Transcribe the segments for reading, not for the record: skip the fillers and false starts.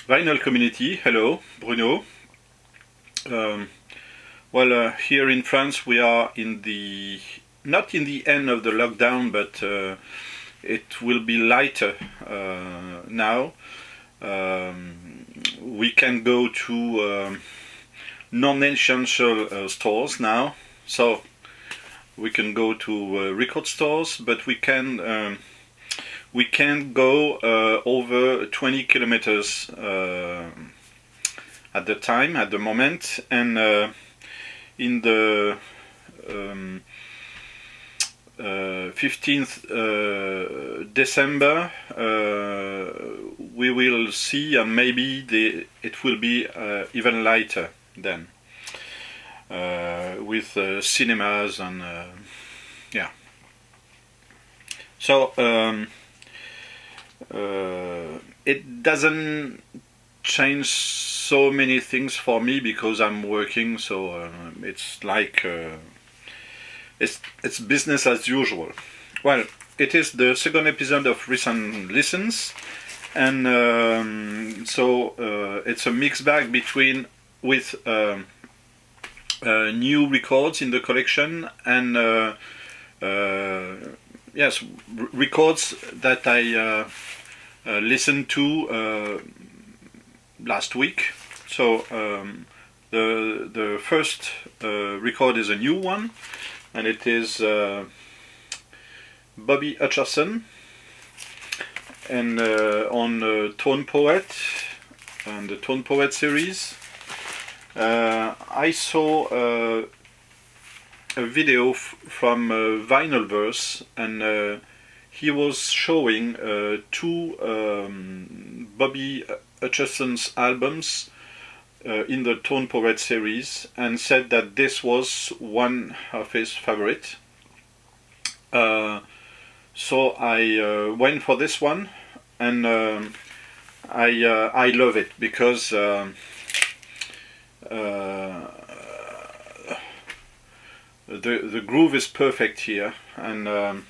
Vinyl community, hello, Bruno. Here in France we are not in the end of the lockdown, but it will be lighter now. We can go to non-essential stores now, so we can go to record stores, but we can't go over 20 kilometers at the moment, and in the 15th December we will see, and maybe it will be even lighter then, with cinemas and yeah. So it doesn't change so many things for me because I'm working, so it's like it's business as usual. Well, it is the second episode of Recent Listens, and so it's a mixed bag with new records in the collection and yes, records that I listened to last week. So the first record is a new one, and it is Bobby Hutcherson, and on Tone Poet and the Tone Poet series. I saw a video from Vinylverse, and he was showing two Bobby Hutcherson's albums in the Tone Poet series, and said that this was one of his favorite. So I went for this one, and I love it because the groove is perfect here, and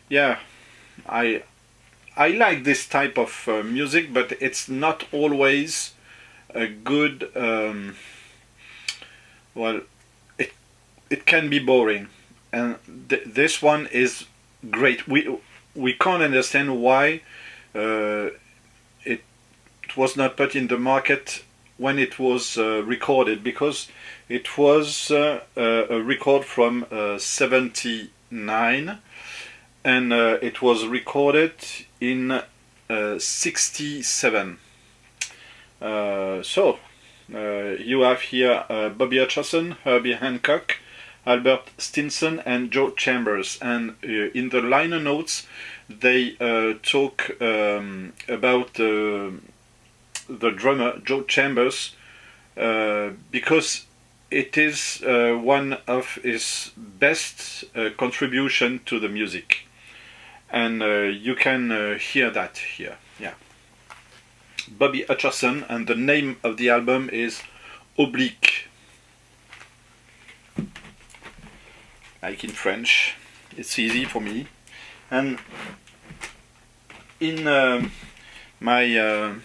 yeah, I like this type of music, but it's not always a good. Well, it can be boring, and this one is great. We can't understand why it was not put in the market when it was recorded, because it was a record from '79, and it was recorded in '67. So you have here Bobby Hutcherson, Herbie Hancock, Albert Stinson, and Joe Chambers, and in the liner notes they talk about the drummer Joe Chambers, because it is one of his best contribution to the music, and you can hear that here. Yeah, Bobby Hutcherson, and the name of the album is Oblique, like in French. It's easy for me. And in my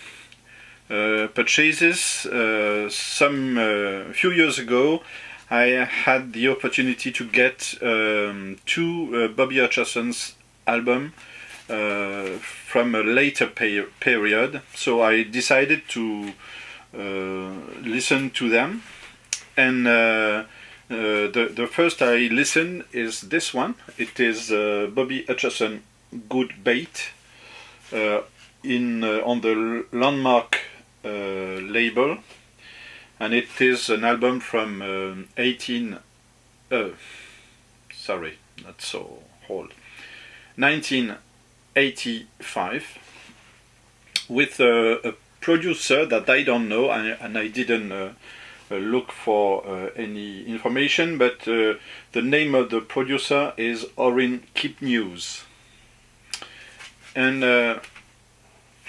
purchases some few years ago, I had the opportunity to get two Bobby Hutcherson's album from a later period, so I decided to listen to them, and the first I listened is this one. It is Bobby Hutcherson Good Bait, on the Landmark label, and it is an album from 1985, with a producer that I don't know, and I didn't look for any information, but the name of the producer is Orrin Kipnews. And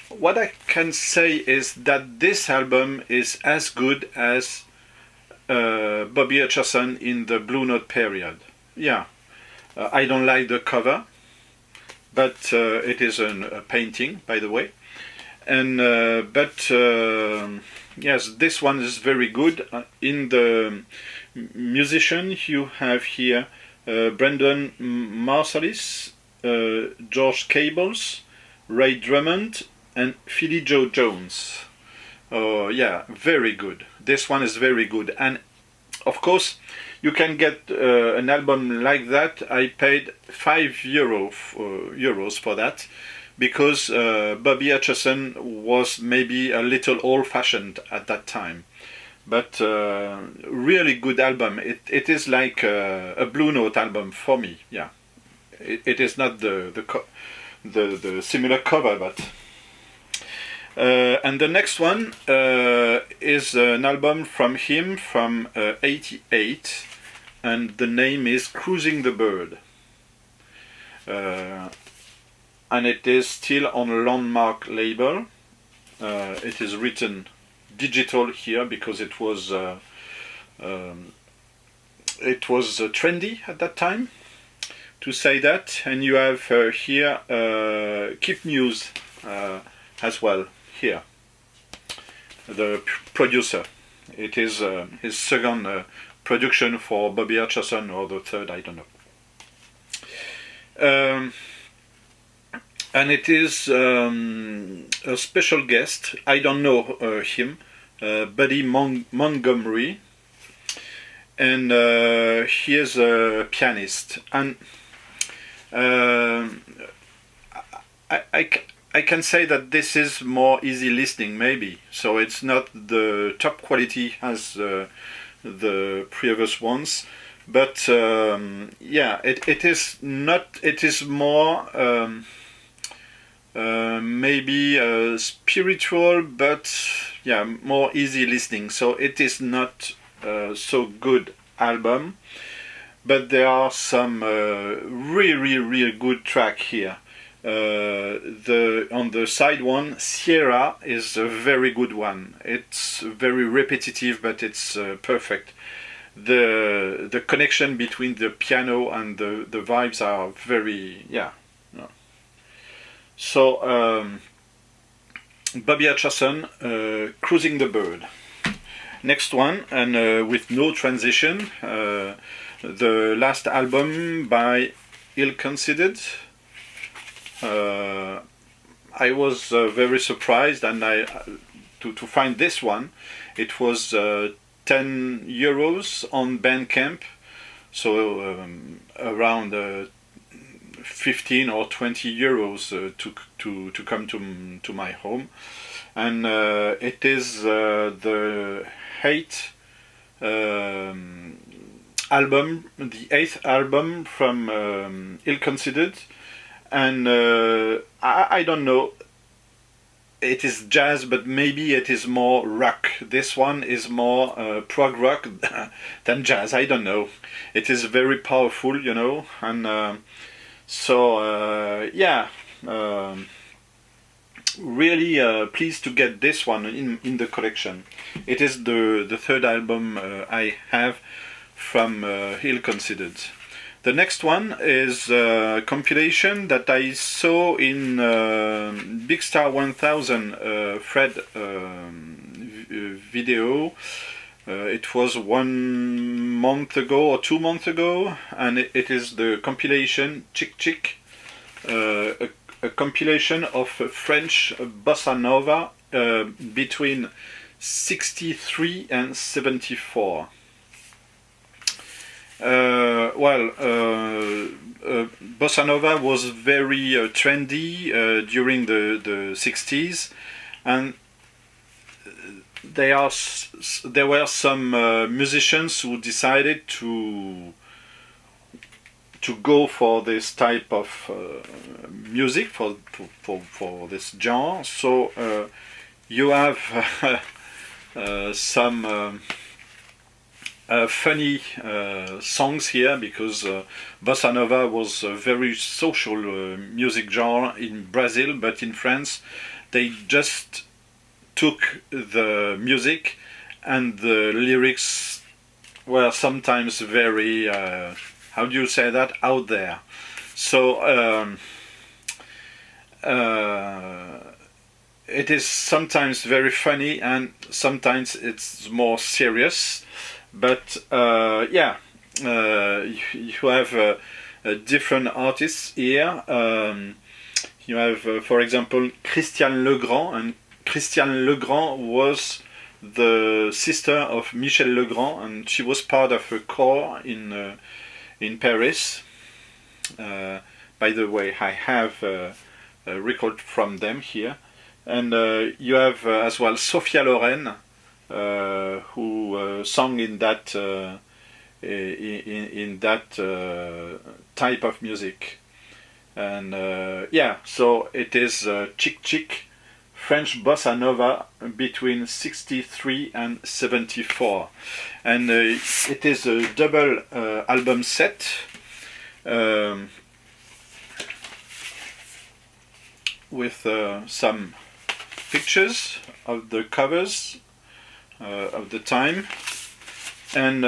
what I can say is that this album is as good as Bobby Hutcherson in the Blue Note period. Yeah, I don't like the cover, but it is a painting, by the way. and yes, this one is very good. In the musician, you have here Brendan Marsalis, George Cables, Ray Drummond, and Philly Joe Jones. Yeah, very good. This one is very good, and of course, you can get an album like that. I paid €5 for that, because Bobby Hutcherson was maybe a little old-fashioned at that time, but really good album. It is like a Blue Note album for me. Yeah, it is not the similar cover, but. And the next one is an album from him from '88, and the name is Cruising the Bird. And it is still on a Landmark label. It is written digital here because it was trendy at that time to say that. And you have here Keep News as well here, the producer. It is his second production for Bobby Hutcherson, or the third, I don't know. And it is a special guest. I don't know him, Buddy Montgomery, and he is a pianist. And I can say that this is more easy listening, maybe. So it's not the top quality as the previous ones, but yeah, it is not. It is more maybe spiritual, but yeah, more easy listening. So it is not so good album, but there are some really good track here. On the side one, Sierra is a very good one. It's very repetitive, but it's perfect. The connection between the piano and the vibes are very, yeah. No. So Bobby Hutcherson, Cruising the Bird. Next one, and with no transition, the last album by Ill Considered. I was very surprised, and to find this one. It was €10 on Bandcamp, so around 15 or 20 euros to come to my home, and it is the eighth album from Ill Considered. And I don't know, it is jazz, but maybe it is more rock. This one is more prog rock than jazz, I don't know. It is very powerful, you know, and so yeah, really pleased to get this one in the collection. It is the third album I have from Ill Considered. The next one is a compilation that I saw in Big Star 1000 Fred video. It was 1 month ago or 2 months ago, and it is the compilation Chick Chick, a compilation of French Bossa-Nova between 63 and 74. Bossa Nova was very trendy during the 60s, and there were some musicians who decided to go for this type of music, for this genre. So you have some funny songs here, because Bossa Nova was a very social music genre in Brazil, but in France they just took the music, and the lyrics were sometimes very, how do you say that, out there. So it is sometimes very funny and sometimes it's more serious. But yeah, you have different artists here. You have, for example, Christiane Legrand, and Christiane Legrand was the sister of Michel Legrand, and she was part of a choir in Paris. By the way, I have a record from them here. And you have as well Sophia Loren, who sang in that in that type of music. And yeah, so it is Chick Chick, French Bossa-Nova between 63 and 74. And it is a double album set. With some pictures of the covers of the time. And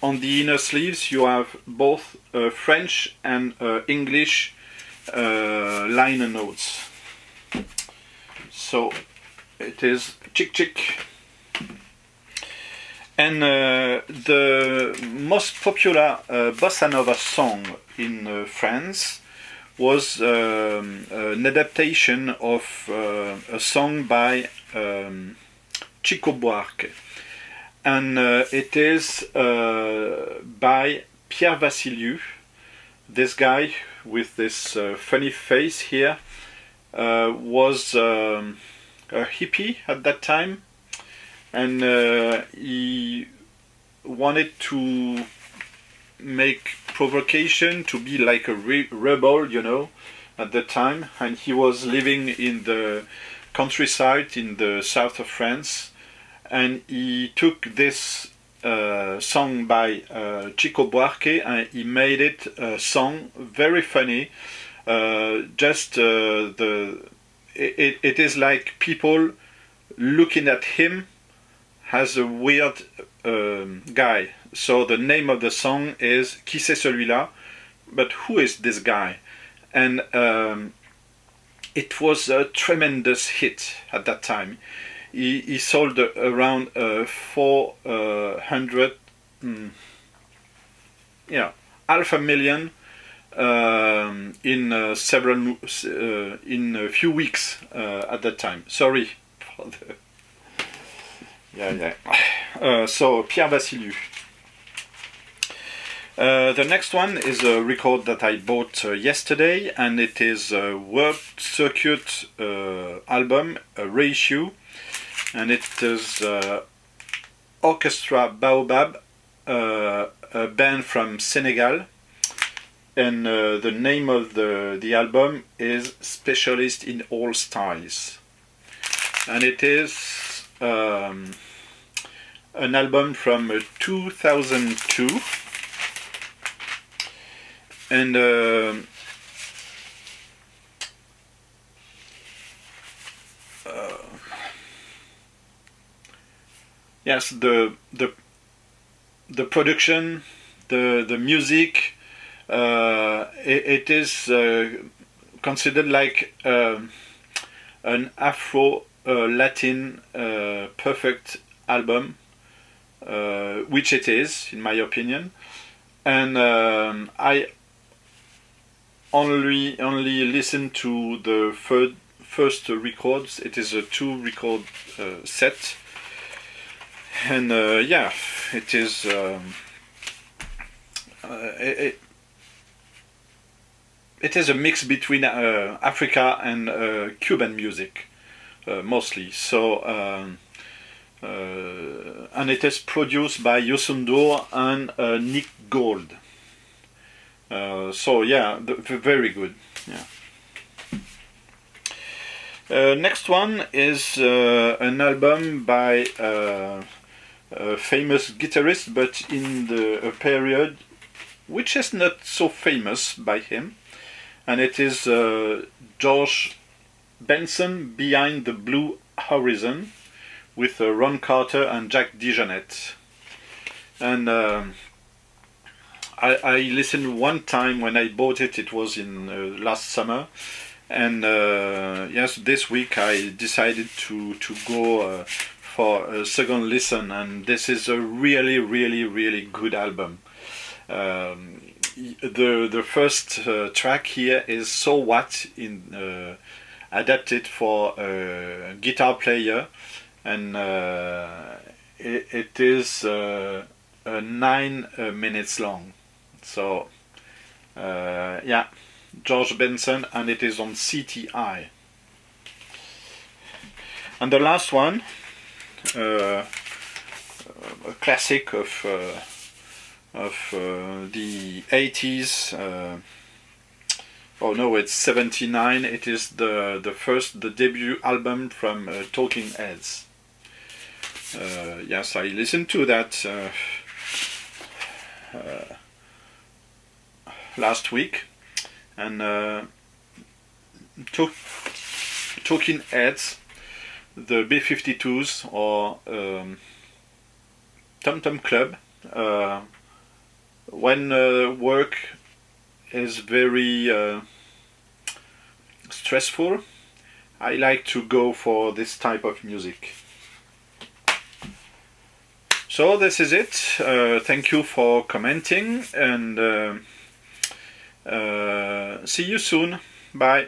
on the inner sleeves you have both French and English liner notes. So it is Chick Chick. And the most popular bossa nova song in France was an adaptation of a song by Chico Buarque. And it is by Pierre Vassiliou. This guy with this funny face here was a hippie at that time, and he wanted to make provocation, to be like a rebel, you know, at the time, and he was living in the countryside in the south of France, and he took this song by Chico Buarque and he made it a song very funny. It is like people looking at him as a weird guy. So the name of the song is Qui c'est celui-là? But who is this guy? And it was a tremendous hit at that time. He sold around 400, half a million in a few weeks at that time. Sorry for the so Pierre Vassiliou. The next one is a record that I bought yesterday, and it is a World Circuit album, a reissue, and it is Orchestra Baobab, a band from Senegal, and the name of the album is Specialist in All Styles, and it is an album from 2002. And yes, the production, the music, it is considered like an Afro-Latin perfect album, which it is, in my opinion. And I only listened to the first records. It is a 2-record set, and yeah, it is it is a mix between Africa and Cuban music, mostly. So and it is produced by Yosundur and Nick Gold. So yeah, very good. Yeah. Next one is an album by a famous guitarist, but in a period which is not so famous by him, and it is George Benson, Behind the Blue Horizon, with Ron Carter and Jack DeJohnette. And I listened one time when I bought it. It was in last summer, and yes, this week I decided to go for a second listen, and this is a really, really, really good album. The first track here is So What, adapted for a guitar player, and it is 9 minutes long. So yeah, George Benson, and it is on CTI. And the last one, a classic of the 80s. Oh no, it's 79. It is the debut album from Talking Heads. Yes, I listened to that last week, and Talking Heads, the B-52s, or Tom Tom Club. When work is very stressful, I like to go for this type of music. So this is it. Thank you for commenting, and see you soon. Bye.